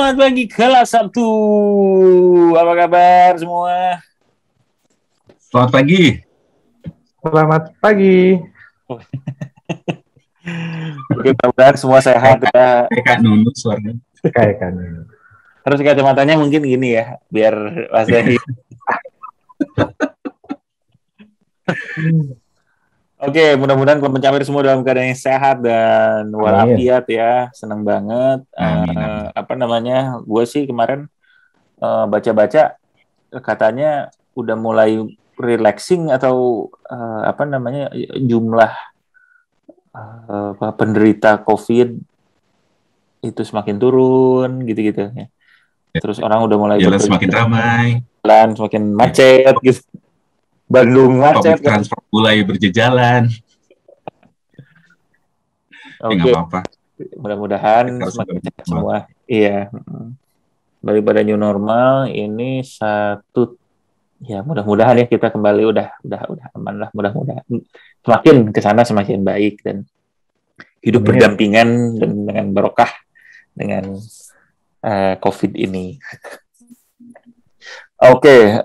Selamat pagi kelas Sabtu. Apa kabar semua? Selamat pagi. Selamat pagi. Mudah-mudahan semua sehat ya. Kayak Kak Nunu suaranya. Kayak kan. Terus kacamatanya mungkin gini ya, biar Mas Dehi. Oke, mudah-mudahan kalau pencapaian semua dalam keadaan yang sehat dan walafiat ya. Senang banget. Amin, amin. Apa namanya? Gue sih kemarin baca-baca katanya udah mulai relaxing atau apa namanya jumlah penderita COVID itu semakin turun gitu-gitu ya. Terus orang udah mulai jalan semakin ramai, jalan semakin macet gitu. Bandung macet public transport mulai berjejalan. Oke. Nggak apa-apa. Mudah-mudahan Harus semakin bernormal. sehat semua. Iya. Daripada new normal ini satu ya mudah-mudahan ya kita kembali udah aman lah, mudah-mudahan semakin ke sana semakin baik dan hidup Amin. berdampingan dan dengan barokah dengan COVID ini. Oke,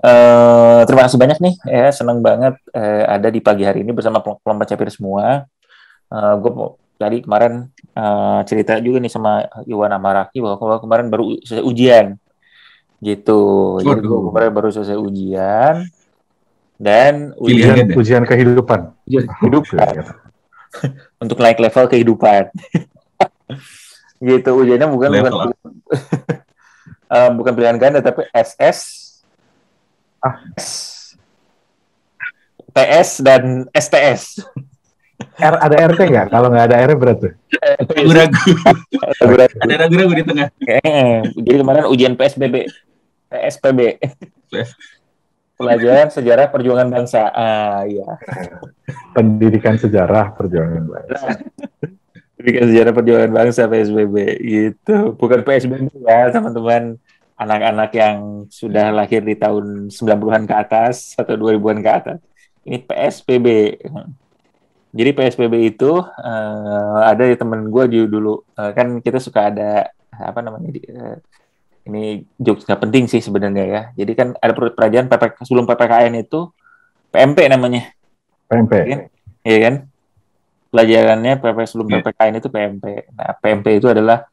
terima kasih banyak nih ya, senang banget ada di pagi hari ini bersama kelompok capir semua. Gue tadi kemarin cerita juga nih sama Iwan Amaraki bahwa kemarin baru selesai ujian gitu. Jadi gue kemarin baru selesai ujian dan ujian kehidupan. Untuk naik level kehidupan. Gitu, ujiannya bukan bukan pilihan ganda tapi SS, PS dan STS. Ada RT nggak? Kalau nggak ada R berat tuh. Ragu-ragu. Ada ragu-ragu di tengah. Jadi kemarin ujian PSBB, PSBB. Pelajaran Sejarah Perjuangan Bangsa. Iya. Pendidikan Sejarah Perjuangan Bangsa. Pendidikan Sejarah Perjuangan Bangsa PSBB gitu. Bukan PSBB ya, teman-teman. Anak-anak yang sudah lahir di tahun 90-an ke atas atau 2000-an ke atas. Ini PSBB. Jadi PSBB itu ada di temen gue dulu. Kan kita suka ada apa namanya ini jokes nggak penting sih sebenarnya ya. Jadi kan ada pelajaran sebelum PPKN itu PMP namanya. PMP. Iya kan? Pelajarannya sebelum PPKN itu PMP. Nah, PMP itu adalah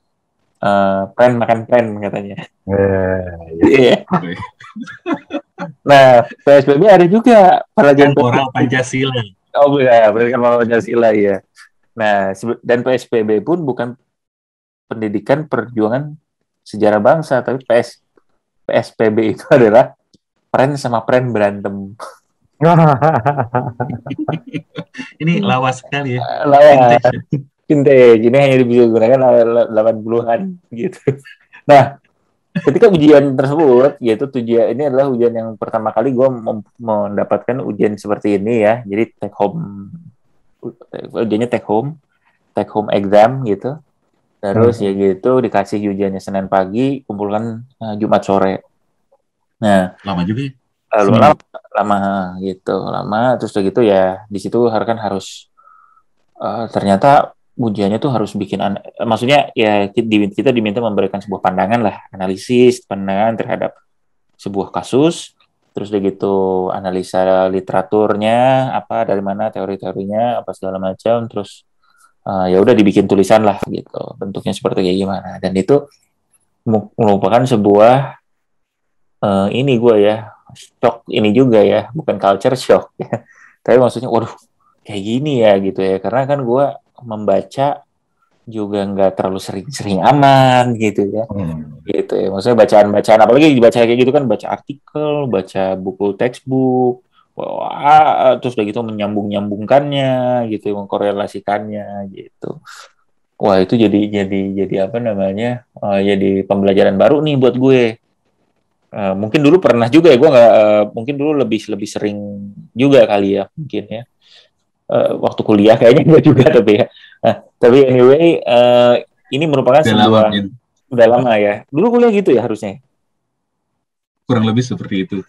pren makan pren katanya. Iya. Nah, PSBB ada juga pelajaran moral Pancasila. Oh ya, pendidikan moral Pancasila ya. Nah, dan PSBB pun bukan pendidikan perjuangan sejarah bangsa, tapi PSBB itu adalah pren sama pren berantem. Ini lawas sekali ya. Lawas. Vintage. Ini hanya bisa digunakan 80-an gitu. Nah, ketika ujian tersebut, yaitu ini adalah ujian yang pertama kali gue mendapatkan ujian seperti ini ya. Jadi ujiannya take home exam gitu. Terus ya gitu dikasih ujiannya Senin pagi, kumpulkan Jumat sore. Nah, lama juga. Lama gitu, lama. Terus gitu ya di situ harus ternyata ujiannya tuh harus bikin maksudnya ya kita diminta memberikan sebuah pandangan lah, pandangan terhadap sebuah kasus, terus gitu analisa literaturnya apa, dari mana teori-teorinya apa segala macam, terus ya udah dibikin tulisan lah gitu, bentuknya seperti kayak gimana, dan itu merupakan sebuah ini gue ya shock ini juga ya, bukan culture shock ya, tapi maksudnya waduh kayak gini ya gitu ya, karena kan gue membaca juga nggak terlalu sering-sering aman gitu ya. Gitu ya. Maksudnya bacaan-bacaan apalagi dibaca kayak gitu kan, baca artikel, baca buku textbook, terus udah gitu menyambung-nyambungkannya gitu, mengkorelasikannya gitu. Wah, itu jadi apa namanya? Jadi pembelajaran baru nih buat gue. Mungkin dulu pernah juga ya, gue nggak mungkin dulu lebih sering juga kali ya mungkin ya. Waktu kuliah kayaknya enggak juga tapi ya. Nah, tapi anyway, ini merupakan udah lama ya. Dulu kuliah gitu ya harusnya. Kurang lebih seperti itu.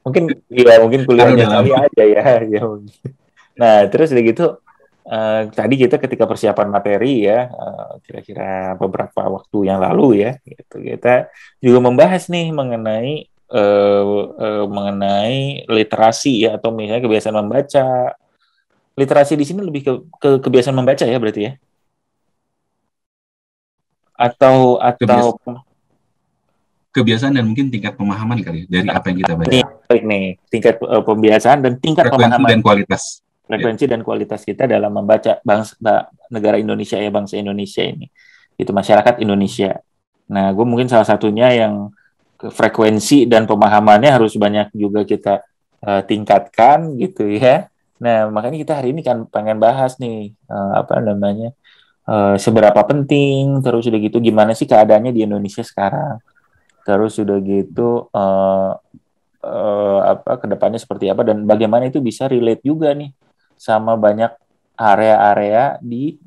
mungkin kuliahnya kali aja ya. Nah, terus udah gitu tadi kita ketika persiapan materi ya, kira-kira beberapa waktu yang lalu ya, gitu, kita juga membahas nih mengenai literasi ya, atau misalnya kebiasaan membaca. Literasi di sini lebih ke kebiasaan membaca ya berarti ya, atau Kebias- Kebiasaan dan mungkin tingkat pemahaman kali ya, dari apa yang kita baca. ini baik nih tingkat pembiasaan dan tingkat Frekuensi pemahaman, dan kualitas. frekuensi dan kualitas kita dalam membaca negara Indonesia ya, bangsa Indonesia ini, itu masyarakat Indonesia. Nah, gue mungkin salah satunya yang frekuensi dan pemahamannya harus banyak juga kita tingkatkan gitu ya. Nah, makanya kita hari ini kan pengen bahas nih apa namanya, seberapa penting, terus udah gitu gimana sih keadaannya di Indonesia sekarang, terus udah gitu apa kedepannya seperti apa, dan bagaimana itu bisa relate juga nih sama banyak area-area di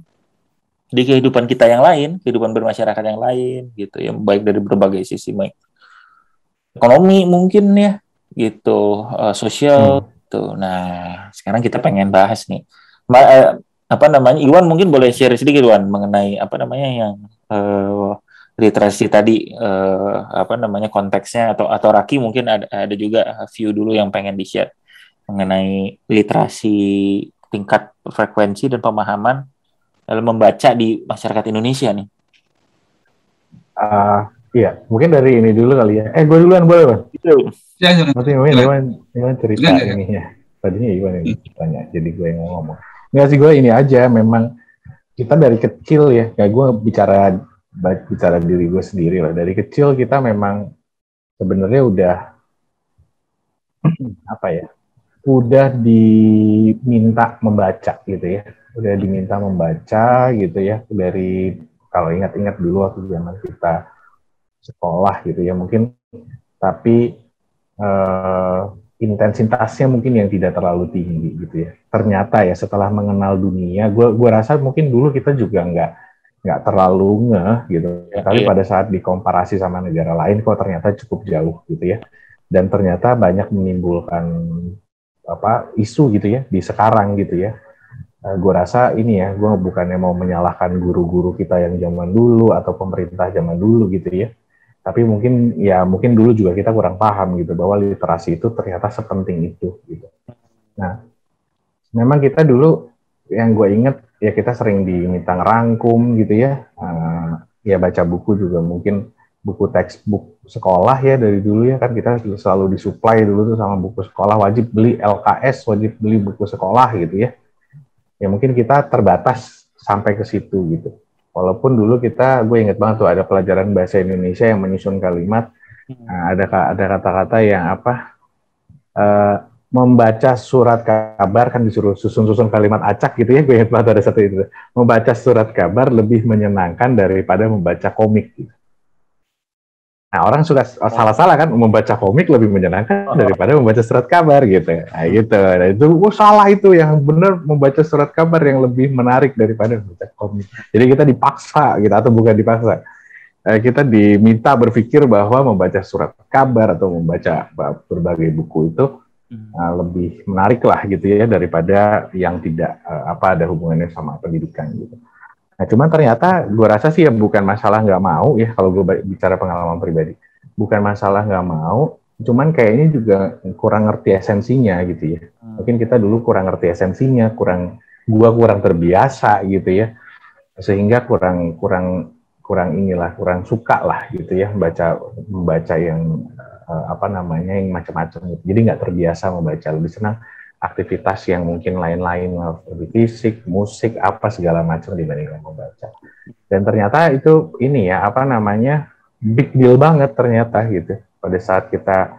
kehidupan kita yang lain, kehidupan bermasyarakat yang lain gitu ya, baik dari berbagai sisi, baik ekonomi mungkin ya gitu, sosial tuh. Nah, sekarang kita pengen bahas nih. Apa namanya? Iwan mungkin boleh share sedikit Iwan mengenai apa namanya yang literasi tadi, apa namanya konteksnya, atau Raki mungkin ada juga view dulu yang pengen di-share mengenai literasi, tingkat frekuensi dan pemahaman dalam membaca di masyarakat Indonesia nih. Iya, mungkin dari ini dulu kali ya. Gue duluan boleh, Bang? Ya, Nanti Iwan cerita ininya. Tadinya Iwan yang tanya, jadi gue yang ngomong. Nggak sih, gue ini aja, memang kita dari kecil ya, kayak gue bicara diri gue sendiri lah. Dari kecil kita memang sebenarnya udah apa ya, udah diminta membaca gitu ya, udah diminta membaca gitu ya, dari kalau ingat-ingat dulu waktu zaman kita sekolah gitu ya mungkin, tapi intensitasnya mungkin yang tidak terlalu tinggi gitu ya. Ternyata ya setelah mengenal dunia, gue rasa mungkin dulu kita juga nggak terlalu ngeh gitu ya, tapi pada saat dikomparasi sama negara lain kok ternyata cukup jauh gitu ya, dan ternyata banyak menimbulkan isu gitu ya di sekarang gitu ya. Gue rasa ini ya, gue bukannya mau menyalahkan guru-guru kita yang zaman dulu atau pemerintah zaman dulu gitu ya, tapi mungkin dulu juga kita kurang paham gitu bahwa literasi itu ternyata sepenting itu gitu. Nah, memang kita dulu yang gue inget ya, kita sering diminta ngerangkum gitu ya, ya baca buku juga, mungkin buku textbook sekolah ya dari dulu ya kan, kita selalu disuplai dulu tuh sama buku sekolah, wajib beli LKS, wajib beli buku sekolah gitu ya. Ya mungkin kita terbatas sampai ke situ gitu. Walaupun dulu gue inget banget tuh ada pelajaran bahasa Indonesia yang menyusun kalimat, ada kata-kata yang membaca surat kabar, kan disuruh susun kalimat acak gitu ya, gue inget banget ada satu itu, membaca surat kabar lebih menyenangkan daripada membaca komik gitu. Nah, orang suka salah-salah kan, membaca komik lebih menyenangkan daripada membaca surat kabar gitu. Nah, gitu. Nah, itu salah, itu yang benar membaca surat kabar yang lebih menarik daripada membaca komik. Jadi kita dipaksa gitu, atau bukan dipaksa. Kita diminta berpikir bahwa membaca surat kabar atau membaca berbagai buku itu lebih menarik lah gitu ya, daripada yang tidak ada hubungannya sama pendidikan gitu. Nah, cuman ternyata gue rasa sih ya bukan masalah nggak mau ya, kalau gue bicara pengalaman pribadi. Bukan masalah nggak mau, cuman kayaknya juga kurang ngerti esensinya gitu ya. Mungkin kita dulu kurang ngerti esensinya, kurang terbiasa gitu ya. Sehingga kurang suka lah gitu ya, membaca yang yang macam-macam gitu. Jadi nggak terbiasa membaca, lebih senang aktivitas yang mungkin lain-lain, lebih fisik, musik, apa segala macam dibandingkan membaca. Dan ternyata itu ini ya, big deal banget ternyata gitu. Pada saat kita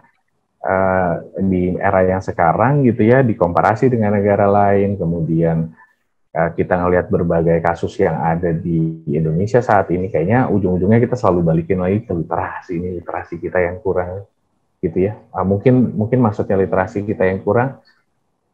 di era yang sekarang gitu ya, dikomparasi dengan negara lain, kemudian kita ngelihat berbagai kasus yang ada di Indonesia saat ini, kayaknya ujung-ujungnya kita selalu balikin lagi ke literasi kita yang kurang gitu ya. Mungkin maksudnya literasi kita yang kurang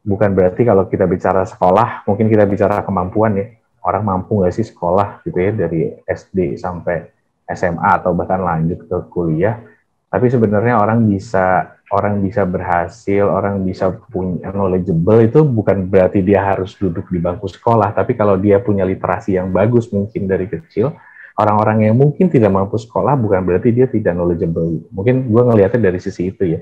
bukan berarti kalau kita bicara sekolah, mungkin kita bicara kemampuan ya. Orang mampu nggak sih sekolah gitu ya, dari SD sampai SMA atau bahkan lanjut ke kuliah. Tapi sebenarnya orang bisa orang bisa berhasil, orang bisa punya knowledgeable, itu bukan berarti dia harus duduk di bangku sekolah, tapi kalau dia punya literasi yang bagus mungkin dari kecil, orang-orang yang mungkin tidak mampu sekolah bukan berarti dia tidak knowledgeable. Mungkin gue ngelihatnya dari sisi itu ya.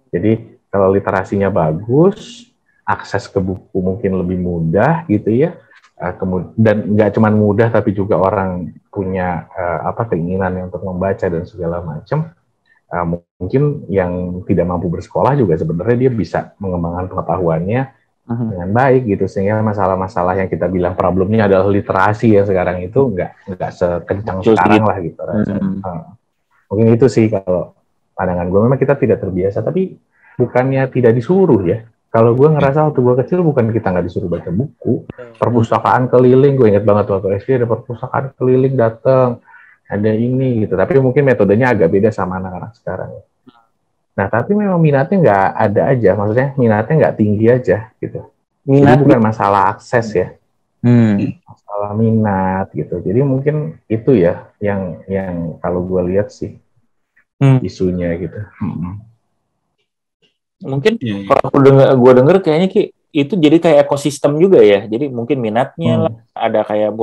Jadi kalau literasinya bagus, akses ke buku mungkin lebih mudah gitu ya. Dan nggak cuma mudah tapi juga orang punya keinginan untuk membaca dan segala macam. Mungkin yang tidak mampu bersekolah juga sebenarnya dia bisa mengembangkan pengetahuannya dengan baik gitu, sehingga masalah-masalah yang kita bilang problemnya adalah literasi ya sekarang itu nggak sekencang sekarang lah gitu rasanya. Mungkin itu sih kalau pandangan gue. Memang kita tidak terbiasa, tapi bukannya tidak disuruh ya. Kalau gue ngerasa waktu gue kecil bukan kita nggak disuruh baca buku, perpustakaan keliling, gue ingat banget waktu SD ada perpustakaan keliling datang, ada ini gitu. Tapi mungkin metodenya agak beda sama anak-anak sekarang. Nah, tapi memang minatnya nggak ada aja, maksudnya minatnya nggak tinggi aja gitu. Jadi bukan masalah akses ya, masalah minat gitu. Jadi mungkin itu ya yang kalau gue lihat sih isunya gitu. Mungkin kalau gue denger kayaknya itu jadi kayak ekosistem juga ya. Jadi mungkin minatnya lah, ada kayak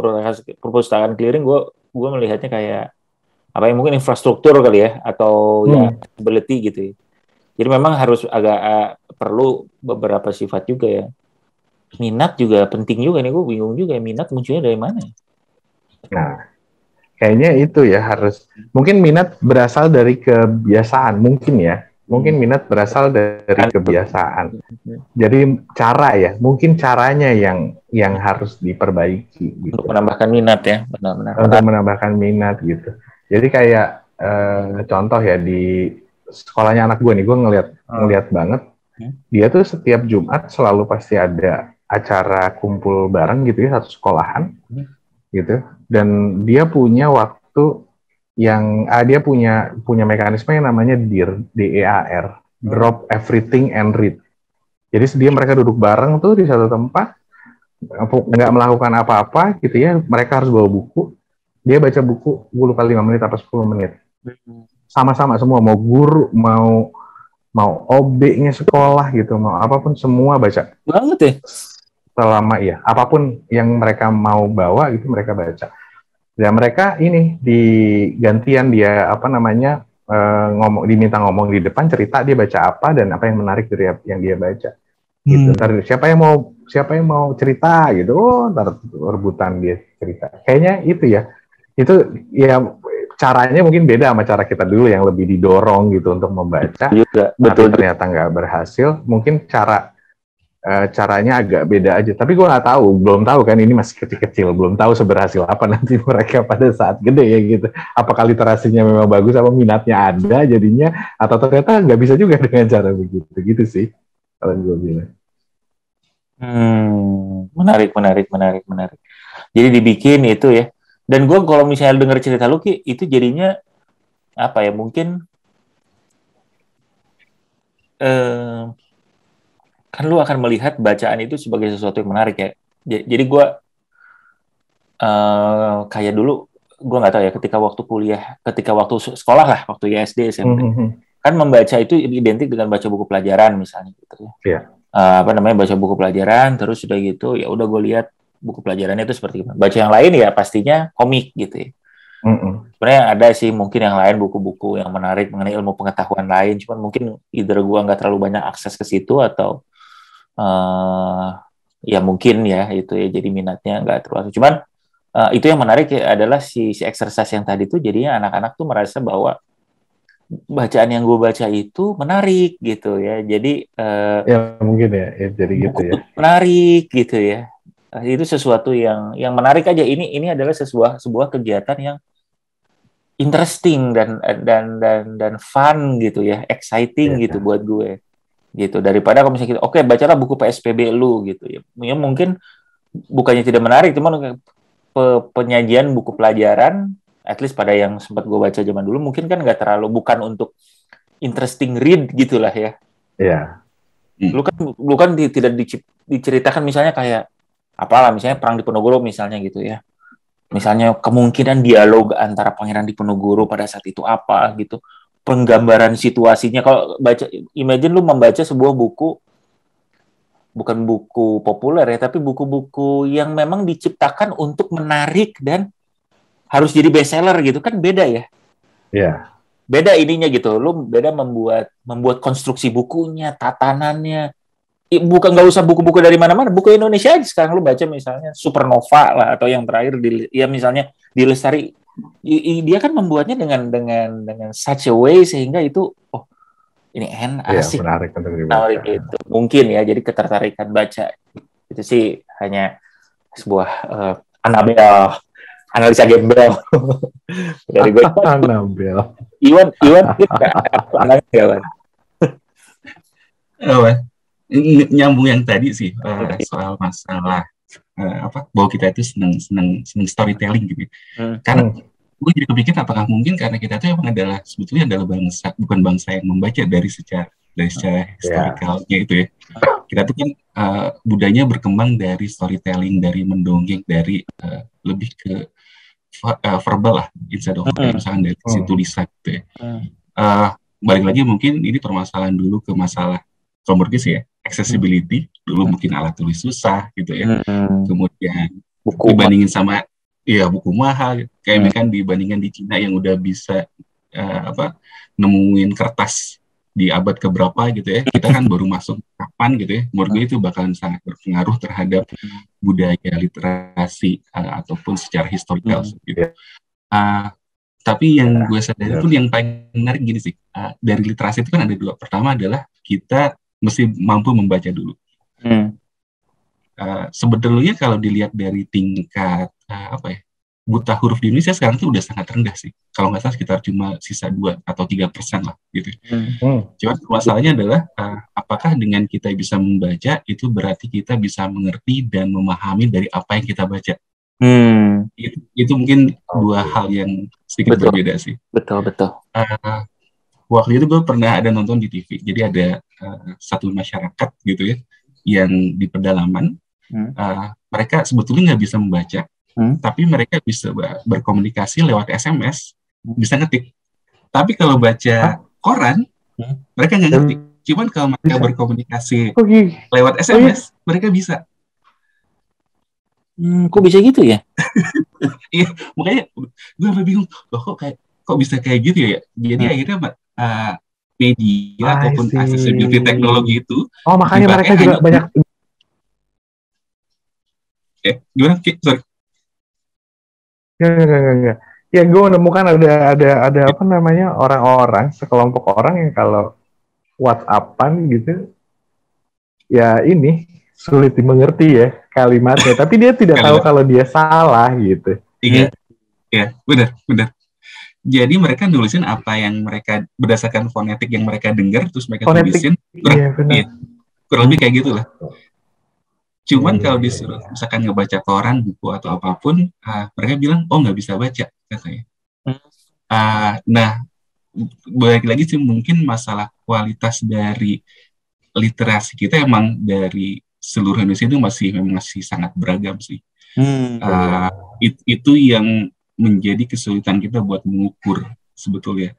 perpustakaan keliling. Gue melihatnya kayak apa yang mungkin infrastruktur kali ya, atau ya ability gitu ya. Jadi memang harus agak perlu beberapa sifat juga ya. Minat juga penting juga nih. Gue bingung juga ya, minat munculnya dari mana ya? Nah, kayaknya itu ya harus. Mungkin minat berasal dari kebiasaan mungkin ya. Mungkin minat berasal dari kebiasaan. Jadi cara ya, mungkin caranya yang harus diperbaiki gitu. Untuk menambahkan minat ya, benar-benar. Untuk menambahkan minat gitu. Jadi kayak contoh ya di sekolahnya anak gue nih, gue ngeliat banget. Dia tuh setiap Jumat selalu pasti ada acara kumpul bareng gitu ya, satu sekolahan gitu. Dan dia punya waktu yang dia punya mekanisme yang namanya DEAR, drop everything and read. Jadi mereka duduk bareng tuh di satu tempat, nggak melakukan apa-apa gitu ya, mereka harus bawa buku, dia baca buku, gue lupa 5 menit atau 10 menit. Sama-sama semua, mau guru, mau OB-nya sekolah gitu, mau apapun semua baca. Banget ya? Selama apapun yang mereka mau bawa gitu mereka baca. Dan mereka ini digantian dia diminta ngomong di depan, cerita dia baca apa dan apa yang menarik dari yang dia baca. Gitu. Ntar siapa yang mau cerita gitu, ntar rebutan dia cerita. Kayaknya itu ya caranya mungkin beda sama cara kita dulu yang lebih didorong gitu untuk membaca. Juga, betul. Tapi ternyata nggak berhasil. Mungkin caranya agak beda aja, tapi gue belum tahu kan, ini masih kecil-kecil, belum tahu seberhasil apa nanti mereka pada saat gede ya gitu. Apakah literasinya memang bagus, apa minatnya ada jadinya, atau ternyata nggak bisa juga dengan cara begitu, gitu sih kalau gue bilang. Menarik. Jadi dibikin itu ya. Dan gue kalau misalnya dengar cerita lu Ki, itu jadinya apa ya, mungkin kan lu akan melihat bacaan itu sebagai sesuatu yang menarik ya. Jadi gue kayak dulu, gue nggak tahu ya, ketika waktu sekolah lah, waktu SD, SMP, kan membaca itu identik dengan baca buku pelajaran misalnya gitu ya. Baca buku pelajaran, terus udah gitu, ya udah gue lihat buku pelajarannya itu seperti apa. Baca yang lain ya pastinya komik gitu ya. Sebenarnya ada sih mungkin yang lain, buku-buku yang menarik mengenai ilmu pengetahuan lain, cuman mungkin either gue nggak terlalu banyak akses ke situ atau ya mungkin ya itu ya, jadi minatnya nggak terlalu. Cuman itu yang menarik ya, adalah si exercise yang tadi tuh jadinya anak-anak tuh merasa bahwa bacaan yang gue baca itu menarik gitu ya. Jadi ya mungkin ya jadi gitu ya. Menarik gitu ya. Itu sesuatu yang menarik aja. Ini adalah sebuah kegiatan yang interesting dan fun gitu ya, exciting gitu buat gue. Gitu, daripada kalau misalnya oke, bacalah buku PSPB lu gitu ya. Mungkin bukannya tidak menarik, cuman penyajian buku pelajaran, at least pada yang sempat gue baca zaman dulu, mungkin kan nggak terlalu, bukan untuk interesting read gitulah ya. Iya. Lu kan tidak diceritakan misalnya kayak apalah, misalnya Perang Diponegoro misalnya gitu ya. Misalnya kemungkinan dialog antara Pangeran Diponegoro pada saat itu apa gitu. penggambaran situasinya. Kalau baca, imagine lu membaca sebuah buku, bukan buku populer ya, tapi buku-buku yang memang diciptakan untuk menarik dan harus jadi bestseller gitu kan, beda ya. Iya. Beda ininya gitu. Lu beda membuat konstruksi bukunya, tatanannya. Bukan, nggak usah buku-buku dari mana-mana, buku Indonesia aja sekarang lu baca misalnya Supernova lah, atau yang terakhir ya misalnya di Lestari, dia kan membuatnya dengan such a way sehingga itu ini asik, menarik untuk dibaca. Itu mungkin ya, jadi ketertarikan baca itu sih hanya sebuah analisa gembel dari gue. Iwan nyambung yang tadi sih, soal masalah bahwa kita itu senang storytelling gitu. Karena gue jadi kepikir apakah mungkin karena kita itu emang sebetulnya adalah bukan bangsa yang membaca dari secara historikalnya itu ya. Kita tuh kan budayanya berkembang dari storytelling, dari mendongeng, dari lebih ke verbal lah, instead of misalkan dari sisi tulisan gitu ya. Balik lagi mungkin ini permasalahan dulu ke masalah kalau menurut gue sih ya, accessibility dulu mungkin alat tulis susah gitu ya. Kemudian dibandingin sama buku mahal, kayak kan dibandingkan di Cina yang udah bisa nemuin kertas di abad keberapa gitu ya. Kita kan baru masuk kapan gitu ya. Menurut gue itu bakalan sangat berpengaruh terhadap budaya literasi ataupun secara historical gitu. Tapi yang gue sadari pun yang paling menarik gini sih, dari literasi itu kan ada dua. Pertama adalah kita mesti mampu membaca dulu. Sebetulnya kalau dilihat dari tingkat buta huruf di Indonesia sekarang itu udah sangat rendah sih. Kalau nggak salah sekitar cuma sisa 2 atau 3% lah gitu. Cuman masalahnya adalah apakah dengan kita bisa membaca itu berarti kita bisa mengerti dan memahami dari apa yang kita baca. Itu mungkin dua hal yang sedikit berbeda sih. Betul. Waktu itu gue pernah ada nonton di TV. Jadi ada satu masyarakat gitu ya, yang di pedalaman, mereka sebetulnya nggak bisa membaca, tapi mereka bisa berkomunikasi lewat SMS, bisa ngetik. Tapi kalau baca koran, mereka nggak ngetik. Cuman kalau mereka berkomunikasi lewat SMS, mereka bisa. Kok bisa gitu ya? Iya, makanya gue sampai bingung, kok bisa kayak gitu ya? Jadi akhirnya media ataupun accessibility teknologi itu makanya mereka juga banyak gimana? Sorry. Enggak. Ya gue menemukan ada apa namanya, orang-orang, sekelompok orang yang kalau WhatsApp-an gitu ya ini sulit dimengerti ya kalimatnya, tapi dia tidak tahu kalau dia salah gitu. Iya, benar. Jadi mereka nulisin apa yang mereka berdasarkan fonetik yang mereka dengar, terus mereka tulisin. Kurang lebih kayak gitulah. Cuman kalau disuruh misalkan ngebaca koran, buku atau apapun, mereka bilang nggak bisa baca katanya. Nah, balik lagi sih mungkin masalah kualitas dari literasi kita emang dari seluruh Indonesia itu masih sangat beragam sih. Itu yang menjadi kesulitan kita buat mengukur sebetulnya.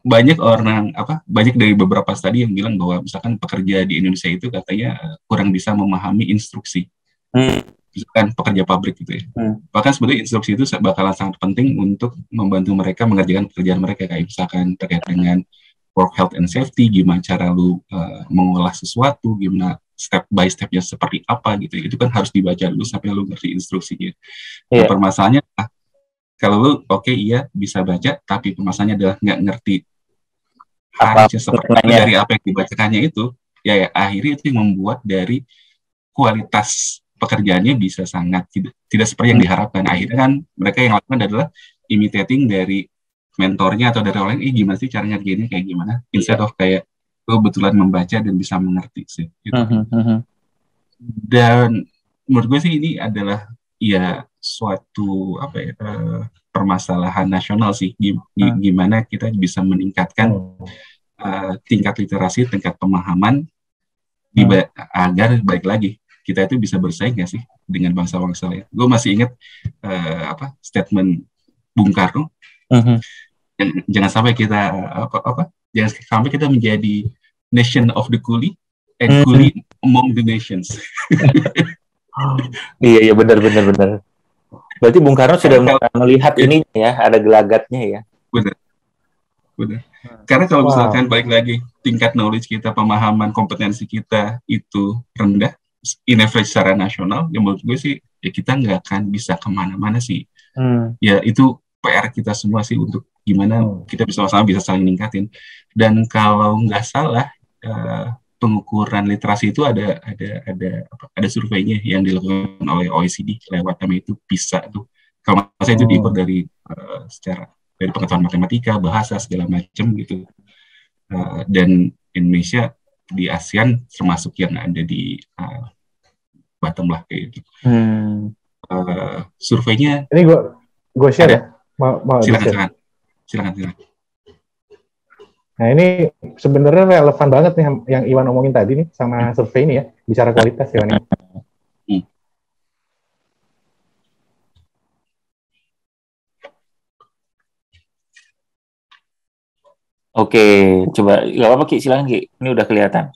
Banyak dari beberapa studi yang bilang bahwa misalkan pekerja di Indonesia itu katanya kurang bisa memahami instruksi. Misalkan pekerja pabrik gitu ya. Bahkan sebetulnya instruksi itu bakalan sangat penting untuk membantu mereka mengerjakan pekerjaan mereka, kayak misalkan terkait dengan work health and safety, gimana cara lu mengolah sesuatu, gimana step by stepnya seperti apa gitu. Itu kan harus dibaca dulu sampai lu ngerti instruksinya. Nah, permasalahannya kalau lu iya bisa baca, tapi permasalahannya adalah nggak ngerti harusnya seperti dari apa yang dibacakannya itu, ya akhirnya itu yang membuat dari kualitas pekerjaannya bisa sangat tidak seperti yang diharapkan. Akhirnya kan mereka yang lakukan adalah imitating dari mentornya atau dari orang, gimana sih cara ngerjainnya kayak gimana, instead of kayak kebetulan membaca dan bisa mengerti sih gitu. Dan menurut gue sih ini adalah ya suatu permasalahan nasional sih, gimana kita bisa meningkatkan tingkat literasi, tingkat pemahaman agar baik lagi kita itu bisa bersaing nggak sih dengan bangsa-bangsa lain. Gue masih ingat statement Bung Karno Jangan sampai kita jangan sampai kita menjadi nation of the coolie and coolie among the nations. Iya benar. Berarti Bung Karno sudah melihat ini ya, ada gelagatnya ya. Benar. Karena kalau misalkan balik lagi tingkat knowledge kita, pemahaman, kompetensi kita itu rendah, in average secara nasional, ya menurut gue sih ya kita nggak akan bisa kemana-mana sih. Ya itu PR kita semua sih untuk gimana kita bersama-sama bisa saling ningkatin. Dan kalau nggak salah pengukuran literasi itu ada surveinya yang dilakukan oleh OECD lewat namanya itu PISA tuh. Kalau saya itu diukur dari dari pengetahuan matematika, bahasa segala macam gitu. Dan Indonesia di ASEAN termasuk yang ada di bottom lah kayak gitu. Surveinya ini gue share ya. Silakan. Nah ini sebenarnya relevan banget nih yang Iwan omongin tadi nih sama survei ini ya, bicara kualitas ya Iwan. Oke, coba nggak apa-apa Ki, silakan Ki. Ini udah kelihatan.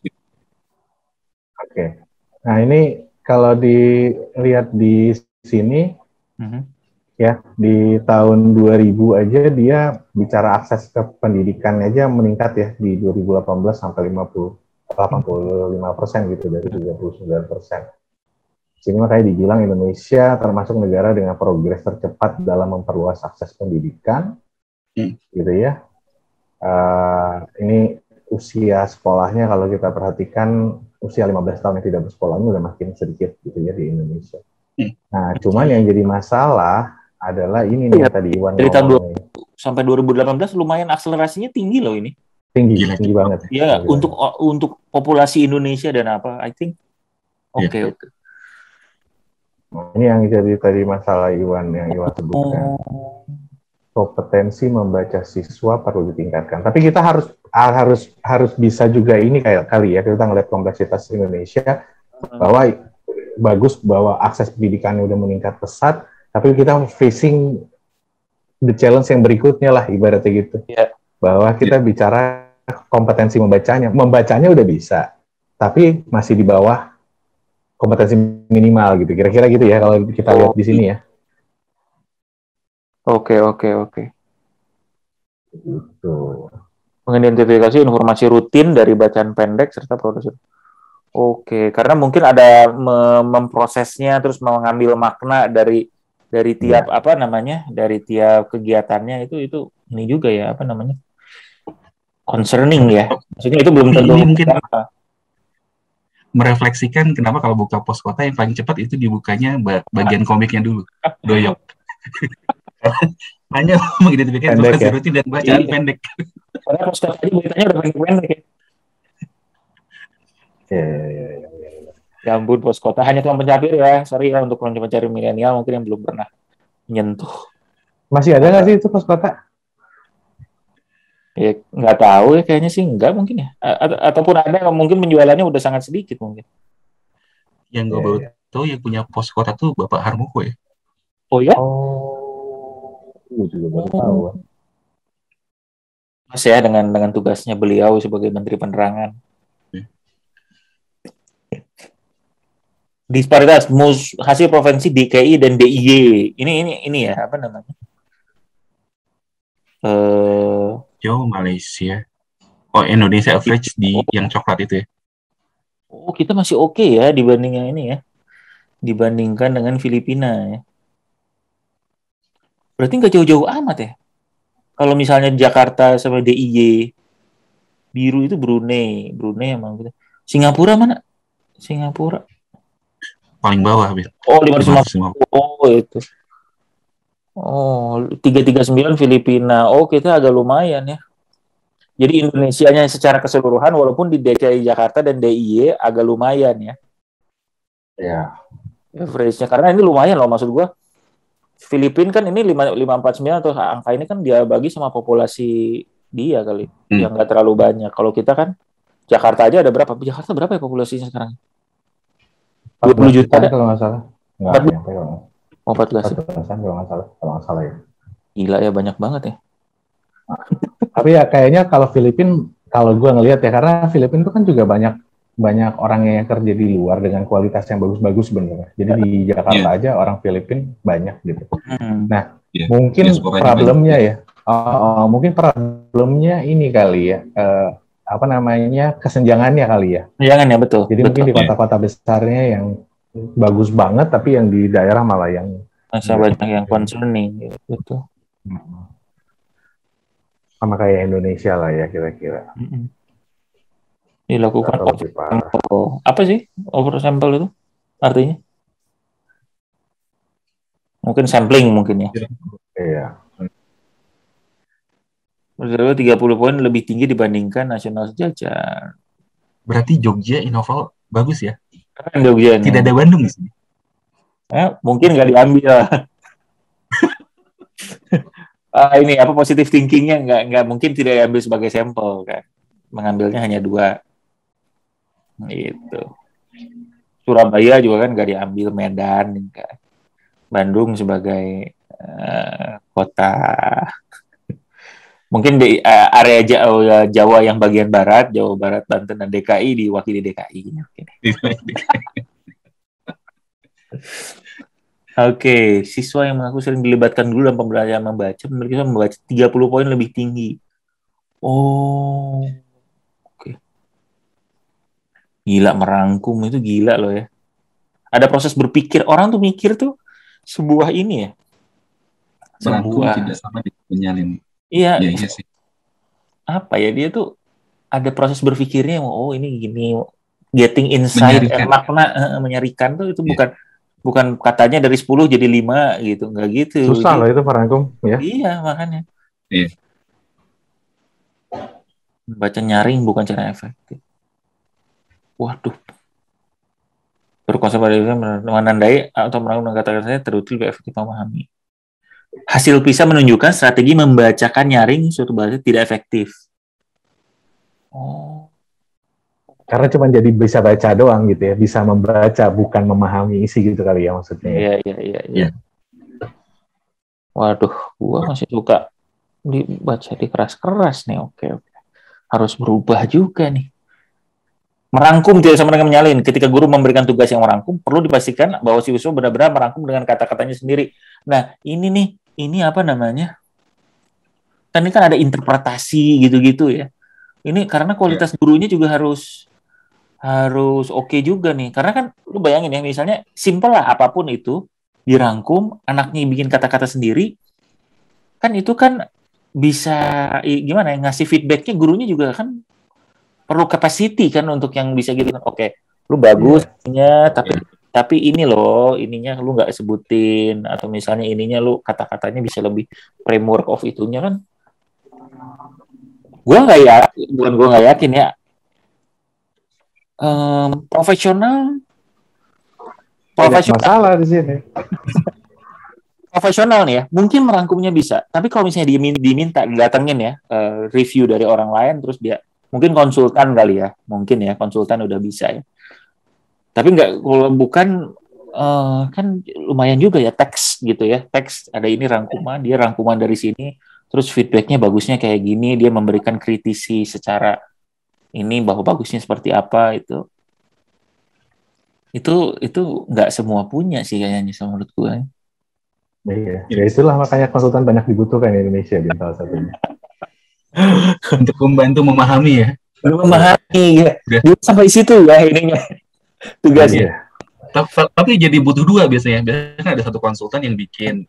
Oke. Nah ini kalau dilihat di sini ya di tahun 2000 aja dia bicara akses ke pendidikan aja meningkat ya di 2018 sampai 85% gitu dari 39%. Sini makanya dibilang Indonesia termasuk negara dengan progres tercepat dalam memperluas akses pendidikan, gitu ya. Ini usia sekolahnya kalau kita perhatikan usia 15 tahun yang tidak bersekolah ini udah makin sedikit gitu ya di Indonesia. Nah, cuman yang jadi masalah adalah ini nih tadi Iwan dari tahun sampai 2018 lumayan akselerasinya tinggi loh ini. Tinggi banget. Ya, untuk populasi Indonesia dan apa, I think. Oke. Ini yang jadi tadi masalah yang Iwan sebutkan. Kompetensi membaca siswa perlu ditingkatkan. Tapi kita harus bisa juga ini kali ya, kita ngeliat kompleksitas Indonesia bahwa bagus bahwa akses pendidikannya udah meningkat pesat, tapi kita facing the challenge yang berikutnya lah ibaratnya gitu. Bahwa kita bicara kompetensi membacanya udah bisa, tapi masih di bawah kompetensi minimal gitu. Kira-kira gitu ya kalau kita lihat di sini ya. Oke. Gitu. Mengidentifikasi informasi rutin dari bacaan pendek serta produksi. Oke, karena mungkin ada memprosesnya terus mengambil makna dari tiap dari tiap kegiatannya itu ini juga ya concerning ya. Maksudnya itu belum tentu mungkin merefleksikan kenapa kalau buka pos kota yang paling cepat itu dibukanya bagian komiknya dulu, doyok. Hanya mengidentifikasi informasi rutin dan bacaan pendek. Padahal pos kota ini beritanya udah pendek ya. Ya ampun, pos kota hanya tukang pencapir ya. Sorry ya untuk pencapir milenial mungkin yang belum pernah menyentuh. Masih ada nggak sih itu pos kota? Ya nggak tahu ya, kayaknya sih nggak mungkin ya. Ataupun ada mungkin penjualannya udah sangat sedikit mungkin. Yang gue baru tahu yang punya pos kota tuh Bapak Harmoko ya. Oh ya? Gue juga baru tahu. Mas ya dengan tugasnya beliau sebagai Menteri Penerangan. Disparitas hasil provinsi DKI dan DIY. Ini ya apa namanya? Malaysia. Oh, Indonesia average di yang coklat itu ya. Oh, kita masih oke ya dibandingkan ini ya. Dibandingkan dengan Filipina ya. Berarti nggak jauh-jauh amat ya. Kalau misalnya Jakarta sama DIY, biru itu Brunei emang gitu. Singapura mana? Singapura paling bawah, Bil. Oh, 550. Oh, itu. Oh, 339 Filipina. Oh, kita agak lumayan ya. Jadi Indonesianya secara keseluruhan walaupun di DKI Jakarta dan DIY agak lumayan ya. Ya. Average-nya karena ini lumayan loh, maksud gua. Filipina kan ini 549 atau angka ini kan dia bagi sama populasi dia kali. Yang nggak terlalu banyak. Kalau kita kan Jakarta aja ada berapa? Jakarta berapa ya populasinya sekarang? 20 juta kalau nggak salah. Nggak nyampe kalau. Oh, 14 kalau nggak salah ya. Gila ya, banyak banget ya. Tapi ya kayaknya kalau kalau gue ngelihat ya, karena Filipina itu kan juga banyak orang yang kerja di luar dengan kualitas yang bagus-bagus sebenarnya. Jadi di Jakarta aja orang Filipina banyak gitu. Nah, mungkin problemnya ini kali ya, kesenjangannya kali ya. Kesenjangannya, betul. Jadi mungkin di kota-kota besarnya yang bagus banget, tapi yang di daerah malah yang masih banyak yang concerning, gitu. Sama kayak Indonesia lah ya kira-kira. Dilakukan apa sih oversample itu artinya? Mungkin sampling mungkin ya. Iya. 30 poin lebih tinggi dibandingkan nasional sejajar. Berarti Jogja Innoval bagus ya? Keren Jogja. Tidak ada Bandung di sini. Mungkin nggak diambil. Ini apa positive thinkingnya nggak mungkin tidak diambil sebagai sampel kan, mengambilnya hanya 2 itu. Surabaya juga kan nggak diambil, Medan kan. Bandung sebagai kota mungkin di area Jawa yang bagian barat, Jawa Barat, Banten dan DKI diwakili DKI. Oke, siswa yang mengaku sering dilibatkan dulu dalam pembelajaran membaca membaca 30 poin lebih tinggi. Oh, oke. Gila, merangkum itu gila loh ya. Ada proses berpikir, orang tuh mikir tuh sebuah ini ya. Merangkum tidak sama dengan menyalin. Iya. Iya sih. Apa ya, dia tuh ada proses berpikirnya, ini gini, getting insight, makna menyarikan tuh itu bukan katanya dari 10 jadi 5 gitu, nggak gitu. Susah loh itu merangkum ya. Iya, makanya. Iya. Baca nyaring bukan cara efektif. Waduh. Berkonsep pada menandai atau merangkum kata-kata saya terutil lebih efektif memahami. Hasil PISA menunjukkan strategi membacakan nyaring suatu bahasa tidak efektif. Oh. Karena cuma jadi bisa baca doang gitu ya, bisa membaca bukan memahami isi gitu kali ya maksudnya. Iya. Waduh, gua masih suka dibaca di keras-keras nih. Oke. Harus berubah juga nih. Merangkum tidak sama dengan menyalin. Ketika guru memberikan tugas yang merangkum, perlu dipastikan bahwa siswa benar-benar merangkum dengan kata-katanya sendiri. Nah, ini apa namanya? Kan ini kan ada interpretasi gitu-gitu ya. Ini karena kualitas gurunya juga harus oke juga nih. Karena kan lu bayangin ya, misalnya simple lah apapun itu dirangkum, anaknya bikin kata-kata sendiri, kan itu kan bisa gimana ya, ngasih feedbacknya gurunya juga kan perlu capacity kan untuk yang bisa gitu kan. Oke, lu bagus tapi ini loh, ininya lu nggak sebutin, atau misalnya ininya lu kata-katanya bisa lebih framework of itunya kan. Gue nggak yakin ya. Profesional masalah di sini. Profesional nih ya, mungkin merangkumnya bisa. Tapi kalau misalnya diminta datengin ya review dari orang lain, terus dia mungkin konsultan kali ya, mungkin ya konsultan udah bisa ya. Tapi nggak, kalau bukan kan lumayan juga ya teks gitu ya, teks ada ini rangkuman, dia rangkuman dari sini, terus feedbacknya bagusnya kayak gini, dia memberikan kritisi secara ini bahwa bagusnya seperti apa itu nggak semua punya sih kayaknya menurut gue. Iya, ya itulah makanya konsultan banyak dibutuhkan di Indonesia di salah satunya. Untuk membantu memahami ya. Memahami ya. Sampai situ ya ininya tugasnya. Tapi jadi butuh 2 biasanya. Biasanya ada satu konsultan yang bikin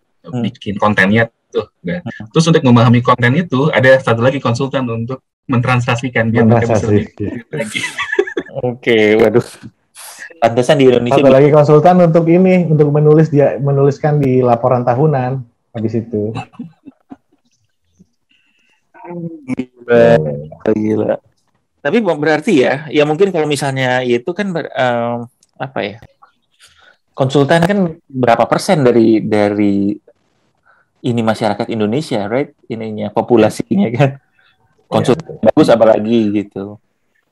kontennya tuh. Kan? Terus untuk memahami konten itu ada satu lagi konsultan untuk mentranslasikan biar mereka bisa lagi. Oke, waduh. Pantesan di Indonesia. Satu lagi konsultan untuk menuliskan di laporan tahunan habis itu. Gila. Tapi berarti ya mungkin kalau misalnya itu kan apa ya? Konsultan kan berapa persen dari ini masyarakat Indonesia, right? Ininya populasinya kan. Konsultan bagus apalagi gitu.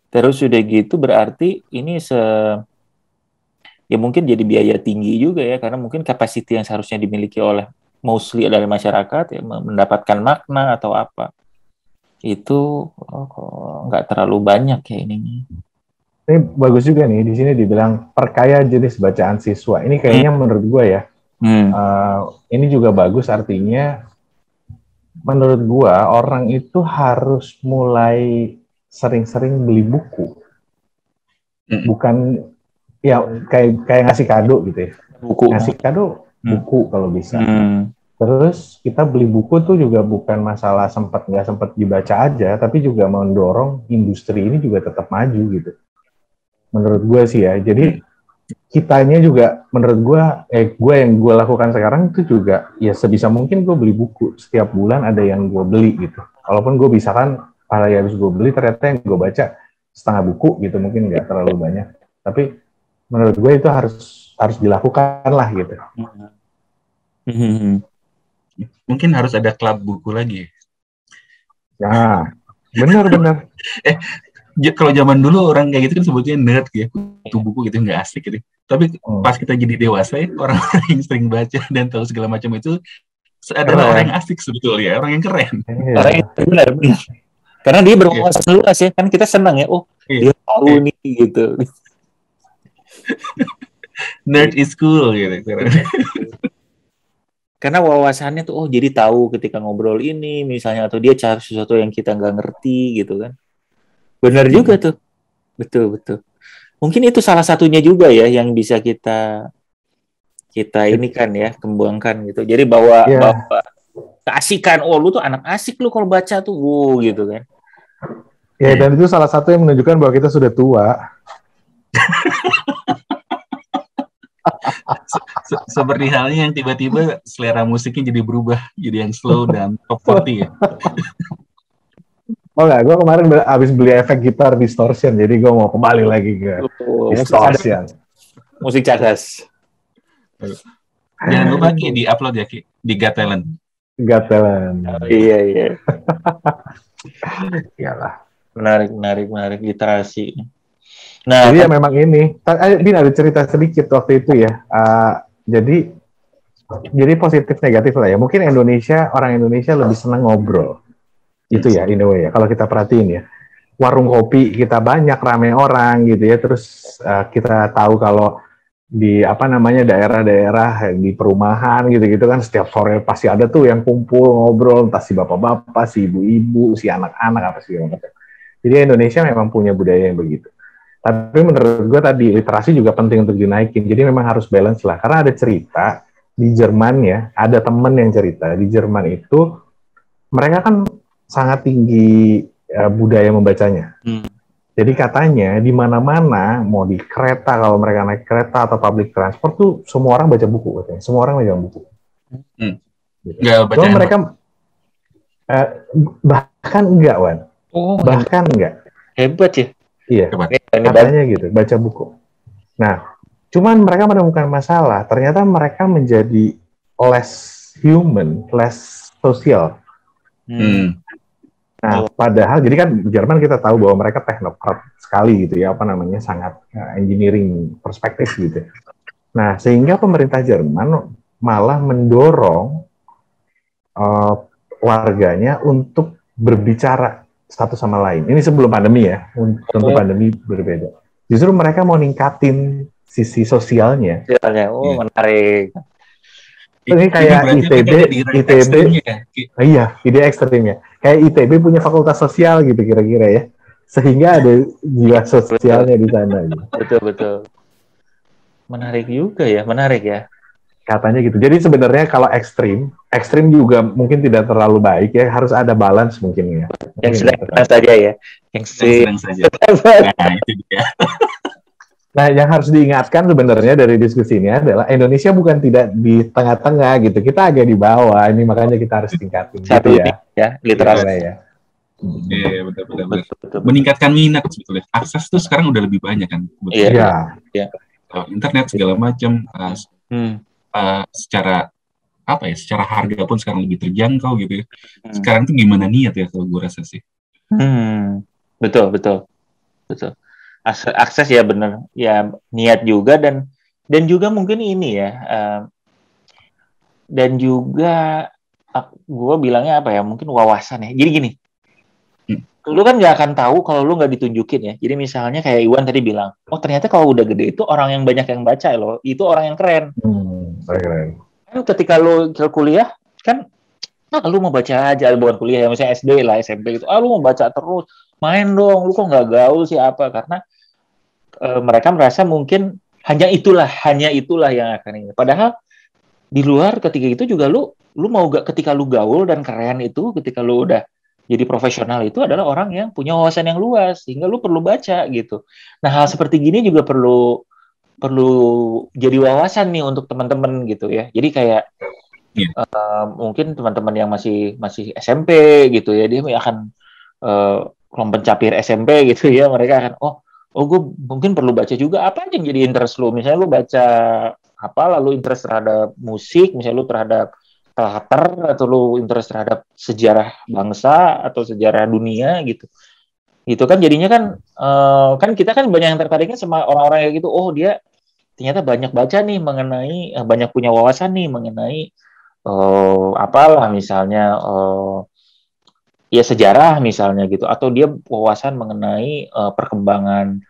Terus sudah gitu berarti ini ya mungkin jadi biaya tinggi juga ya, karena mungkin capacity yang seharusnya dimiliki oleh mostly dari masyarakat ya mendapatkan makna atau apa. itu nggak terlalu banyak ya ini. Ini bagus juga nih, di sini dibilang perkaya jenis bacaan siswa. Ini kayaknya menurut gue ya, ini juga bagus, artinya menurut gue orang itu harus mulai sering-sering beli buku. Bukan ya kayak ngasih kado gitu ya. Buku. Ngasih kado buku kalau bisa. Terus kita beli buku tuh juga bukan masalah nggak sempat dibaca aja, tapi juga mendorong industri ini juga tetap maju gitu. Menurut gue sih ya. Jadi kitanya juga menurut gue yang gue lakukan sekarang itu juga ya sebisa mungkin gue beli buku setiap bulan, ada yang gue beli gitu. Walaupun gue bisa kan habis gue beli ternyata yang gue baca setengah buku gitu, mungkin nggak terlalu banyak. Tapi menurut gue itu harus dilakukan lah gitu. Mungkin harus ada klub buku lagi. Ya, benar. Kalau zaman dulu orang kayak gitu kan sebutnya nerd ya, buku buku gitu nggak asik gitu. Tapi pas kita jadi dewasa ya, orang-orang yang sering baca dan tahu segala macam itu adalah orang yang asik sebetulnya, orang yang keren. Orang yang benar. Karena dia berwawasan luas ya, kan kita senang ya, dia tahu nih gitu. Nerd is cool gitu. Karena wawasannya tuh, jadi tahu ketika ngobrol ini misalnya, atau dia cari sesuatu yang kita nggak ngerti gitu kan. Benar juga tuh. Betul. Mungkin itu salah satunya juga ya yang bisa kita ini kan ya, kembangkan gitu. Jadi bawa keasikan. Lu tuh anak asik lu kalau baca tuh, gitu kan. Ya, dan itu salah satu yang menunjukkan bahwa kita sudah tua. Seperti halnya yang tiba-tiba selera musiknya jadi berubah, jadi yang slow dan top 40 ya. Oh enggak, gue kemarin habis beli efek gitar distortion, jadi gue mau kembali lagi ke distortion. Musik cadas. Jangan lupa Ki, di-upload ya Ki, di Got Talent. Iya. Iyalah. Menarik literasi. Nah, jadi ya memang ini. Bin ada cerita sedikit waktu itu ya. Jadi positif negatif lah ya. Mungkin orang Indonesia lebih senang ngobrol. Itu ya, in a way ya. Kalau kita perhatiin ya, warung kopi kita banyak, rame orang gitu ya. Terus kita tahu kalau di daerah-daerah di perumahan gitu-gitu kan, setiap sore pasti ada tuh yang kumpul ngobrol, entah si bapak-bapak, si ibu-ibu, si anak-anak apa sih. Jadi Indonesia memang punya budaya yang begitu. Tapi menurut gue tadi literasi juga penting untuk dinaikin. Jadi memang harus balance lah. Karena ada cerita di Jerman ya, ada temen yang cerita di Jerman itu mereka kan sangat tinggi budaya membacanya. Jadi katanya di mana-mana, mau di kereta, kalau mereka naik kereta atau public transport tuh semua orang baca buku katanya. Semua orang baca buku. Gitu. Cuma mereka bahkan enggak, Wan. Bahkan enggak. Hebat ya. Iya. Katanya gitu, baca buku. Nah, cuman mereka menemukan masalah. Ternyata mereka menjadi less human, less sosial. Nah, padahal jadi kan Jerman kita tahu bahwa mereka teknokrat sekali gitu ya, sangat engineering perspektif gitu. Nah, sehingga pemerintah Jerman malah mendorong warganya untuk berbicara satu sama lain. Ini sebelum pandemi ya, tentu pandemi berbeda. Justru mereka mau ningkatin sisi sosialnya. Menarik. Ini kayak ITB, iya, ide ekstrimnya. Kayak ITB punya fakultas sosial gitu kira-kira ya, sehingga ada jiwa sosialnya di sana. Gitu. Betul. Menarik ya. Katanya gitu. Jadi sebenarnya kalau ekstrim juga mungkin tidak terlalu baik ya. Harus ada balance mungkin ya. Yang sedang saja ya. Yang sedang saja. Nah, itu dia. Nah, yang harus diingatkan sebenarnya dari diskusi ini adalah Indonesia bukan tidak di tengah-tengah gitu. Kita agak di bawah. Ini makanya kita harus tingkatin gitu ya. Literasi ya. Iya, betul. Meningkatkan minat sebetulnya. Akses tuh sekarang udah lebih banyak kan. Iya. Internet segala macam secara secara harga pun sekarang lebih terjangkau gitu ya. Sekarang tuh gimana niat ya kalau gue rasa sih. Betul. Akses ya benar, ya niat juga dan juga mungkin ini ya, dan juga gue bilangnya mungkin wawasan ya. Jadi gini, lu kan nggak akan tahu kalau lu nggak ditunjukin ya. Jadi misalnya kayak Iwan tadi bilang, oh ternyata kalau udah gede itu orang yang banyak yang baca loh, itu orang yang keren. Keren. Kan ketika lu kuliah kan, lu mau baca aja, bukan kuliah ya, misalnya SD lah, SMP gitu, lu mau baca terus, main dong, lu kok nggak gaul sih apa? Karena mereka merasa mungkin hanya itulah yang akan ini. Padahal di luar ketika itu juga lu mau gak, ketika lu gaul dan keren itu, ketika lu udah jadi profesional itu adalah orang yang punya wawasan yang luas, sehingga lu perlu baca gitu. Nah, hal seperti gini juga perlu jadi wawasan nih untuk teman-teman gitu ya. Jadi kayak mungkin teman-teman yang masih SMP gitu ya, dia akan kelompok pencapir SMP gitu ya, mereka akan gue mungkin perlu baca juga apa aja yang jadi interest lu. Misalnya lu baca apa, lalu interest terhadap musik, misalnya lu terhadap teater, atau lu interest terhadap sejarah bangsa atau sejarah dunia gitu. Itu kan jadinya kan kan kita kan banyak yang tertariknya sama orang-orang kayak gitu. Oh, dia ternyata banyak baca nih mengenai banyak punya wawasan nih mengenai apalah misalnya ya sejarah misalnya gitu, atau dia wawasan mengenai perkembangan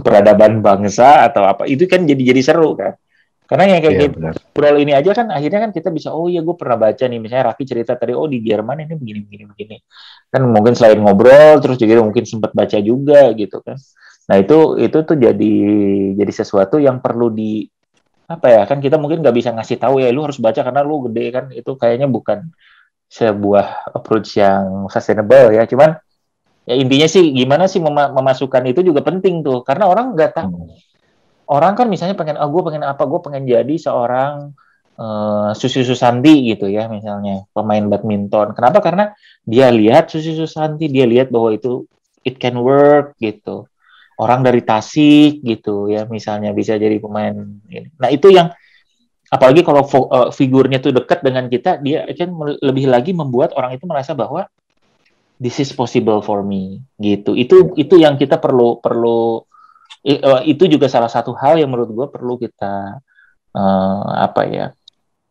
peradaban bangsa atau apa. Itu kan jadi seru kan. Karena yang kayak gitu, ngobrol ini aja kan akhirnya kan kita bisa, oh iya gue pernah baca nih, misalnya Raffi cerita tadi, di Jerman ini begini. Kan mungkin selain ngobrol, terus juga mungkin sempat baca juga gitu kan. Nah itu tuh jadi sesuatu yang perlu kan kita mungkin nggak bisa ngasih tahu ya, lu harus baca karena lu gede kan, itu kayaknya bukan sebuah approach yang sustainable ya. Cuman ya intinya sih gimana sih memasukkan itu juga penting tuh, karena orang nggak tahu. Orang kan misalnya pengen, gue pengen jadi seorang Susi Susanti gitu ya, misalnya pemain badminton. Kenapa? Karena dia lihat Susi Susanti, dia lihat bahwa itu it can work gitu. Orang dari Tasik gitu ya, misalnya bisa jadi pemain ini. Nah itu yang apalagi kalau figurnya tuh dekat dengan kita, dia akan lebih lagi membuat orang itu merasa bahwa this is possible for me gitu. Itu yang kita perlu itu juga salah satu hal yang menurut gue perlu kita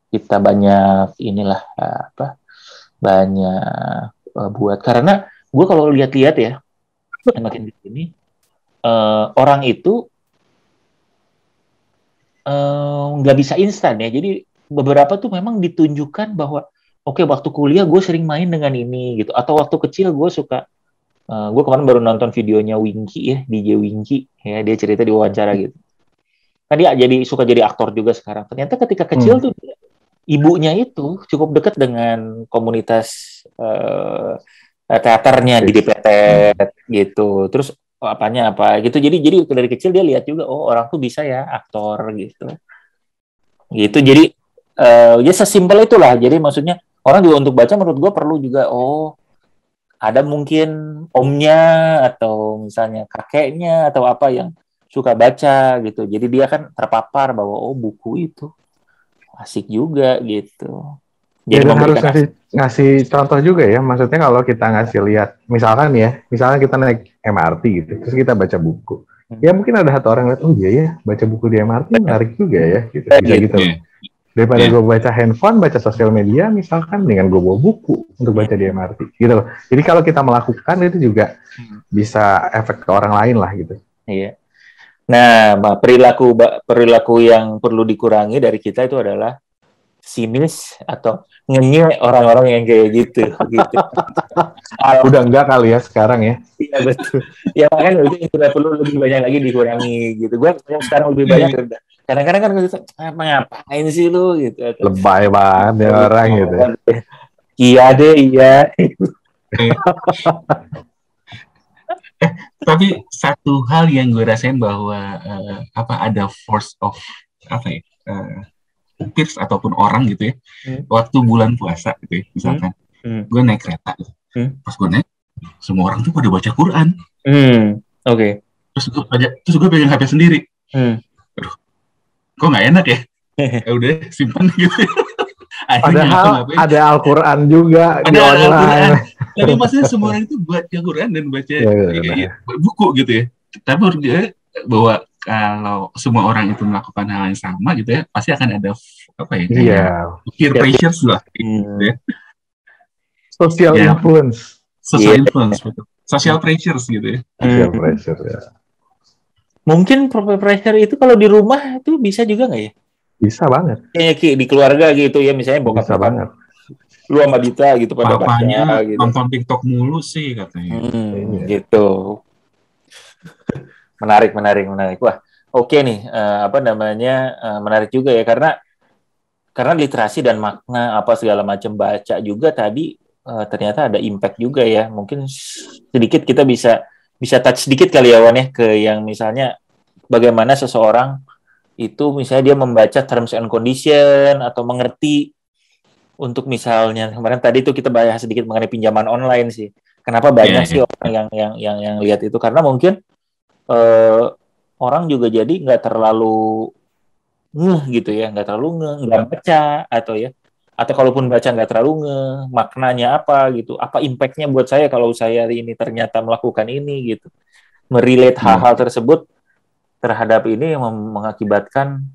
kita banyak buat, karena gue kalau lihat-lihat ya makin di sini orang itu nggak bisa instan ya. Jadi beberapa tuh memang ditunjukkan bahwa waktu kuliah gue sering main dengan ini gitu, atau waktu kecil gue suka gue kemarin baru nonton videonya Winky ya, DJ Winky ya, dia cerita di wawancara gitu. Kan dia suka jadi aktor juga sekarang. Ternyata ketika kecil tuh ibunya itu cukup dekat dengan komunitas teaternya di DPT gitu. Terus apanya apa gitu. Jadi dari kecil dia lihat juga, orang tuh bisa ya aktor gitu. Gitu. Jadi ya sesimpel itulah. Jadi maksudnya orang juga untuk baca menurut gue perlu juga ada mungkin omnya atau misalnya kakeknya atau apa yang suka baca gitu. Jadi dia kan terpapar bahwa buku itu asik juga gitu. Jadi harus ngasih contoh juga ya. Maksudnya kalau kita ngasih lihat, misalnya kita naik MRT gitu, terus kita baca buku. Ya mungkin ada satu orang lihat, oh iya ya, baca buku di MRT menarik juga ya, gitu. Bisa gitu. Daripada gue baca handphone, baca sosial media, misalkan dengan gue bawa buku untuk baca di MRT, gitu loh. Jadi kalau kita melakukan itu juga bisa efek ke orang lain lah, gitu. Iya. Nah, perilaku yang perlu dikurangi dari kita itu adalah sinis atau ngenyek orang-orang yang kayak gitu. Udah enggak kali ya sekarang ya? Iya betul. Ya makanya itu sudah perlu lebih banyak lagi dikurangi gitu. Gue sekarang lebih banyak udah. Kadang-kadang kan ngapain sih lu gitu. Lebay banget ya orang gitu. Iya deh, iya. Tapi satu hal yang gue rasain bahwa ada force of peers ataupun orang gitu ya. Waktu bulan puasa gitu ya, misalkan. Gue naik kereta gitu. Pas gue naik, semua orang tuh pada baca Quran. Oke. Terus gue pegang HP sendiri. Aduh, kok nggak enak ya? Ya udah simpan gitu. Padahal ada Al-Quran juga di online. Tapi maksudnya semua orang itu baca Quran dan baca buku gitu ya. Tapi menurut gue bahwa kalau semua orang itu melakukan hal yang sama gitu ya, pasti akan ada peer pressure lah. Gitu ya. Social influence. Social influence, betul. Social pressures gitu ya. Social pressure ya. Mungkin pressure itu kalau di rumah itu bisa juga nggak ya? Bisa banget. Kayak di keluarga gitu ya, misalnya bokap Bisa banget. lu sama Dita gitu pada bapaknya gitu. Nonton TikTok mulu sih katanya. Gitu. Menarik. Wah, oke nih. Menarik juga ya, karena literasi dan makna apa segala macam baca juga tadi ternyata ada impact juga ya. Mungkin sedikit kita bisa touch sedikit kali ya, Wan, ya, ke yang misalnya bagaimana seseorang itu misalnya dia membaca terms and condition atau mengerti untuk misalnya kemarin tadi tuh kita bahas sedikit mengenai pinjaman online sih. Kenapa banyak sih orang yang lihat itu, karena mungkin orang juga jadi nggak terlalu gitu ya, nggak terlalu nggak baca atau kalaupun baca nggak terlalu maknanya apa gitu, apa impactnya buat saya kalau saya ini ternyata melakukan ini gitu, merelate hal-hal tersebut terhadap ini yang mengakibatkan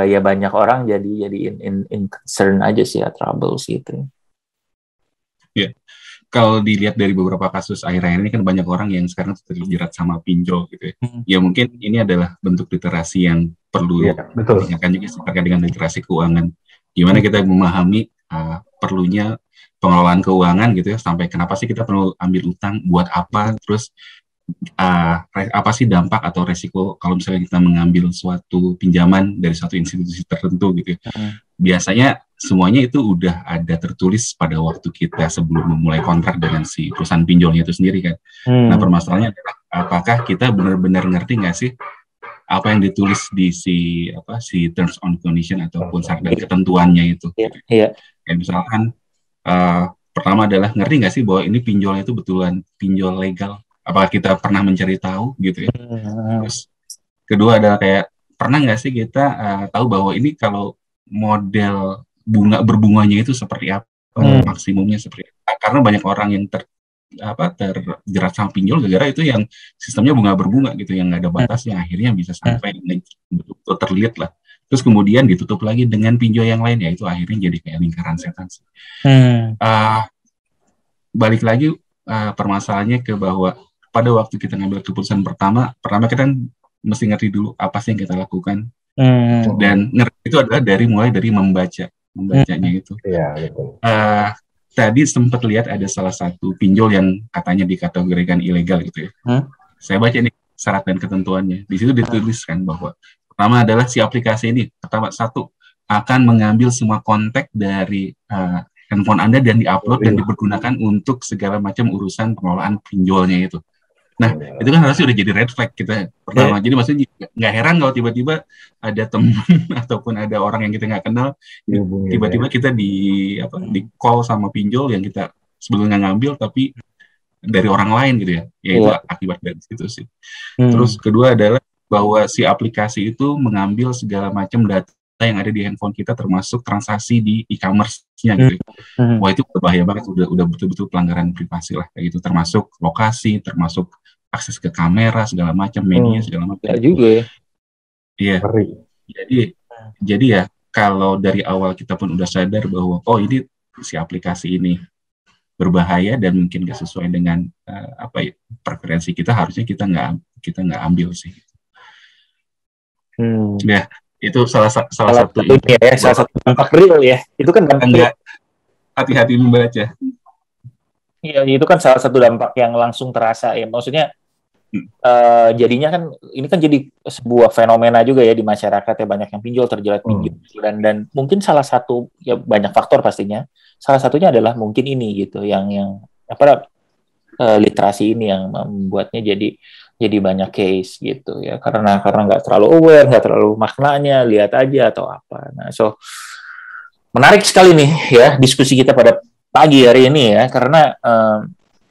ya banyak orang jadi in concern aja sih ya, trouble gitu. Ya, kalau dilihat dari beberapa kasus akhir-akhir ini kan banyak orang yang sekarang terjerat sama pinjol gitu ya. Ya mungkin ini adalah bentuk literasi yang perlu diingatkan juga terkait dengan literasi keuangan. Gimana kita memahami perlunya pengelolaan keuangan gitu ya, sampai kenapa sih kita perlu ambil utang, buat apa, terus apa sih dampak atau resiko kalau misalnya kita mengambil suatu pinjaman dari suatu institusi tertentu gitu ya. Biasanya semuanya itu udah ada tertulis pada waktu kita sebelum memulai kontrak dengan si perusahaan pinjolnya itu sendiri kan. Nah permasalahannya adalah apakah kita benar-benar ngerti nggak sih apa yang ditulis di si terms on condition ataupun syarat dan ketentuannya itu. Kayak misalkan pertama adalah ngerti nggak sih bahwa ini pinjolnya itu betulan pinjol legal. Apakah kita pernah mencari tahu gitu ya. Terus kedua adalah kayak pernah nggak sih kita tahu bahwa ini kalau model berbunganya itu seperti apa, maksimumnya seperti apa. Karena banyak orang yang terjerat sama pinjol gara-gara itu yang sistemnya berbunga gitu, yang nggak ada batasnya, akhirnya bisa sampai betul terlihat lah. Terus kemudian ditutup lagi dengan pinjol yang lain, ya itu akhirnya jadi kayak lingkaran setan sih. Balik lagi permasalahannya ke bahwa pada waktu kita ngambil keputusan pertama kita mesti ngerti dulu apa sih yang kita lakukan. Dan ngerti itu adalah mulai dari membacanya itu. Tadi sempat lihat ada salah satu pinjol yang katanya dikategorikan ilegal gitu ya. Saya baca nih syarat dan ketentuannya. Di situ dituliskan bahwa pertama adalah si aplikasi ini satu akan mengambil semua kontak dari handphone Anda dan diupload dan dipergunakan untuk segala macam urusan pengelolaan pinjolnya itu. Nah, itu kan harusnya udah jadi red flag kita pertama. Jadi maksudnya nggak heran kalau tiba-tiba ada teman ataupun ada orang yang kita nggak kenal, tiba-tiba kita di call sama pinjol yang kita sebelumnya ngambil, tapi dari orang lain gitu ya. Ya itu akibat dari situ sih. Terus kedua adalah bahwa si aplikasi itu mengambil segala macam data yang ada di handphone kita, termasuk transaksi di e-commerce-nya gitu. Wah, itu berbahaya banget, udah betul-betul pelanggaran privasi lah kayak gitu, termasuk lokasi, termasuk akses ke kamera segala macam, media segala macam. Ya juga ya. Iya. Jadi ya kalau dari awal kita pun udah sadar bahwa ini si aplikasi ini berbahaya dan mungkin gak sesuai dengan preferensi kita, harusnya kita nggak ambil sih. Ya. Itu salah satu dampak real ya. Itu kan dampak hati-hati membaca. Iya, itu kan salah satu dampak yang langsung terasa ya. Maksudnya jadinya kan ini kan jadi sebuah fenomena juga ya di masyarakat ya, banyak yang pinjol, terjerat pinjol dan mungkin salah satu ya banyak faktor pastinya. Salah satunya adalah mungkin ini gitu yang literasi ini yang membuatnya jadi banyak case gitu ya, karena nggak terlalu aware, nggak terlalu maknanya, lihat aja atau apa. Nah, menarik sekali nih ya diskusi kita pada pagi hari ini ya, karena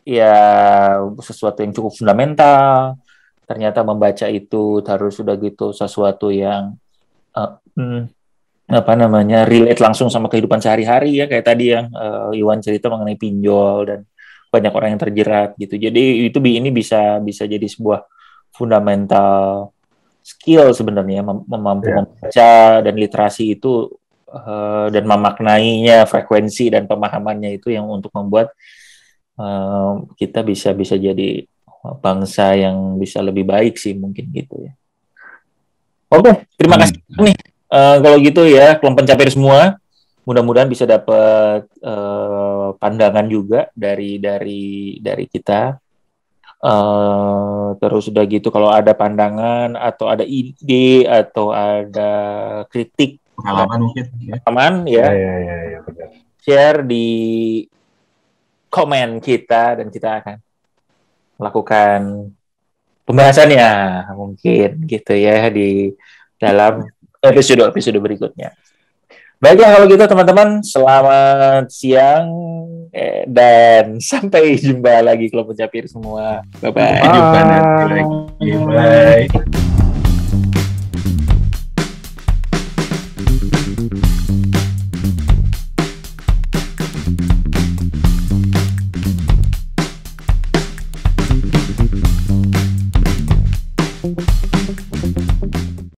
ya sesuatu yang cukup fundamental. Ternyata membaca itu harus sudah gitu sesuatu yang relate langsung sama kehidupan sehari-hari ya, kayak tadi yang Iwan cerita mengenai pinjol dan banyak orang yang terjerat gitu. Jadi ini bisa jadi sebuah fundamental skill sebenarnya, mampu membaca, dan literasi itu dan memaknainya, frekuensi dan pemahamannya itu yang untuk membuat kita bisa jadi bangsa yang bisa lebih baik sih mungkin gitu ya. Oke, terima kasih nih. Kalau gitu ya, kelompok pencapir semua, mudah-mudahan bisa dapat pandangan juga dari kita. Terus udah gitu, kalau ada pandangan atau ada ide atau ada kritik, pengalaman mungkin, ya, share di komen kita dan kita akan melakukan pembahasannya mungkin gitu ya di dalam episode berikutnya. Baiklah kalau gitu teman-teman, selamat siang dan sampai jumpa lagi kelompok pencapir semua. Bye-bye. Jumpa nanti lagi. Bye.